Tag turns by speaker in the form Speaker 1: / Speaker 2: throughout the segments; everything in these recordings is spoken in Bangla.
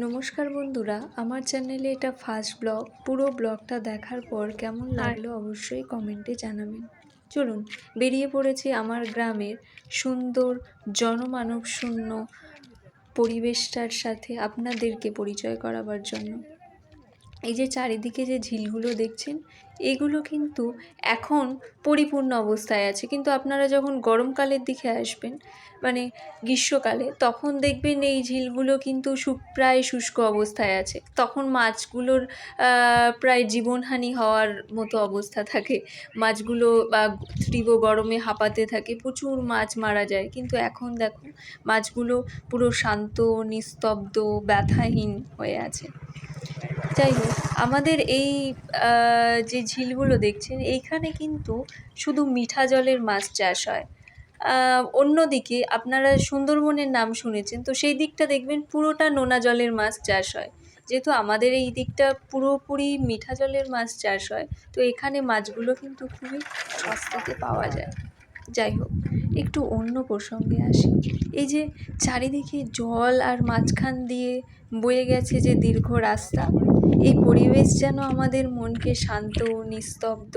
Speaker 1: নমস্কার বন্ধুরা, আমার চ্যানেলে এটা ফার্স্ট ব্লগ। পুরো ব্লগটা দেখার পর কেমন লাগলো অবশ্যই কমেন্টে জানাবেন। চলুন বেরিয়ে পড়েছি আমার গ্রামের সুন্দর জনমানব শূন্য পরিবেশটার সাথে আপনাদেরকে পরিচয় করাবার জন্য। এই যে চারিদিকে যে ঝিলগুলো দেখছেন, এগুলো কিন্তু এখন পরিপূর্ণ অবস্থায় আছে, কিন্তু আপনারা যখন গরমকালের দিকে আসবেন, মানে গ্রীষ্মকালে, তখন দেখবেন এই ঝিলগুলো কিন্তু প্রায় শুষ্ক অবস্থায় আছে। তখন মাছগুলোর প্রায় জীবনহানি হওয়ার মতো অবস্থা থাকে। মাছগুলো বা তীব্র গরমে হাঁপাতে থাকে, প্রচুর মাছ মারা যায়। কিন্তু এখন দেখুন, মাছগুলো পুরো শান্ত, নিস্তব্ধ, ব্যথাহীন হয়ে আছে। যাই হোক, আমাদের এই যে ঝিলগুলো দেখছেন, এইখানে কিন্তু শুধু মিঠা জলের মাছ চাষ হয়। অন্যদিকে আপনারা সুন্দরবনের নাম শুনেছেন, তো সেই দিকটা দেখবেন পুরোটা নোনা জলের মাছ চাষ হয়। যেহেতু আমাদের এই দিকটা পুরোপুরি মিঠা জলের মাছ চাষ হয়, তো এখানে মাছগুলো কিন্তু খুবই সস্তাতে পাওয়া যায়। যাই হোক, একটু অন্য প্রসঙ্গে আসি। এই যে চারিদিকে জল আর মাঝখান দিয়ে বয়ে গেছে যে দীর্ঘ রাস্তা, এই পরিবেশ যেন আমাদের মনকে শান্ত, নিস্তব্ধ,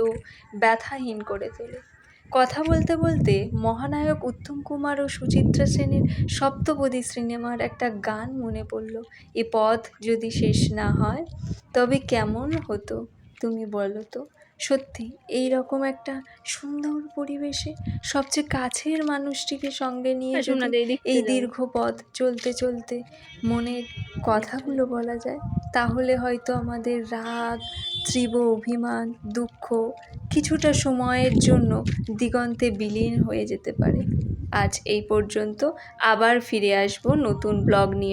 Speaker 1: ব্যথাহীন করে তোলে। কথা বলতে বলতে মহানায়ক উত্তম কুমার ও সুচিত্রা সেনের সপ্তপদী সিনেমার একটা গান মনে পড়ল। এ পথ যদি শেষ না হয় তবে কেমন হতো তুমি বলো তো। সত্যি এই রকম একটা সুন্দর পরিবেশে সবচেয়ে কাছের মানুষটিকে সঙ্গে নিয়ে যদি এই দীর্ঘ পথ চলতে চলতে মনের কথাগুলো বলা যায়, তাহলে হয়তো আমাদের রাগ, তীব্র অভিমান, দুঃখ কিছুটা সময়ের জন্য দিগন্তে বিলীন হয়ে যেতে পারে। আজ এই পর্যন্ত, আবার ফিরে আসবো নতুন ব্লগ নিয়ে।